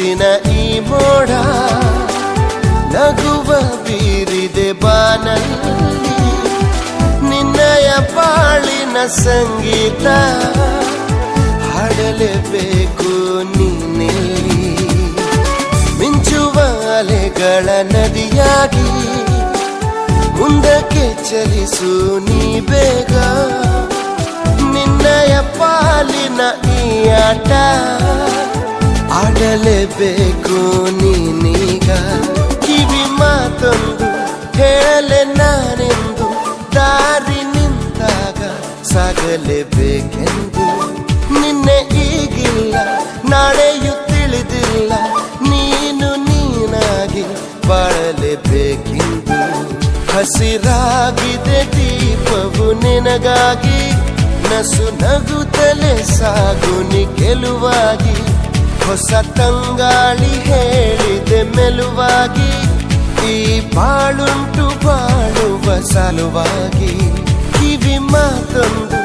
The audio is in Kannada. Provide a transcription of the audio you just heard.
ಮಿಂಚಿನ ಈ ಮೋಡ ನಗುವ ಬೀರಿದೆ ಬಾನಲ್ಲಿ ನಿನ್ನಯ ಬಾಳಿನ ಸಂಗೀತ ಹಾಡಲೇಬೇಕು ನೀನೆಲ್ಲಿ ಮಿಂಚುವ ಅಲೆಗಳ ನದಿಯಾಗಿ ಮುಂದಕ್ಕೆ ಚಲಿಸು ನೀ ಬೇಗ ನಿನ್ನಯ ಪಾಲಿನ ಈ ಆಟ ಆಡಲೇಬೇಕು ನೀನೀಗ ಕಿವಿ ಮಾತೊಂದು ಹೇಳಲೆ ನಾನೆಂದು ದಾರಿ ನಿಂತಾಗ ಸಾಗಲೇಬೇಕೆಂದು ನಿನ್ನೆ ಈಗಿಲ್ಲ ನಾಳೆಯೂ ತಿಳಿದಿಲ್ಲ ನೀನು ನೀನಾಗಿ ಬಾಳಲೇಬೇಕೆಂದು ಹಸಿರಾಗಿದೆ ದೀಪವು ನಿನಗಾಗಿ ನಸು ನಗುತ್ತಲೇ ಸಾಗು ನೀ ಗೆಲುವಾಗಿ ಹೊಸ ತಂಗಾಳಿ ಹೇಳಿದೆ ಮೆಲುವಾಗಿ ಈ ಬಾಳುಂಟು ಬಾಳುವ ಸಲುವಾಗಿ ಕಿವಿ ಮಾತೊಂದು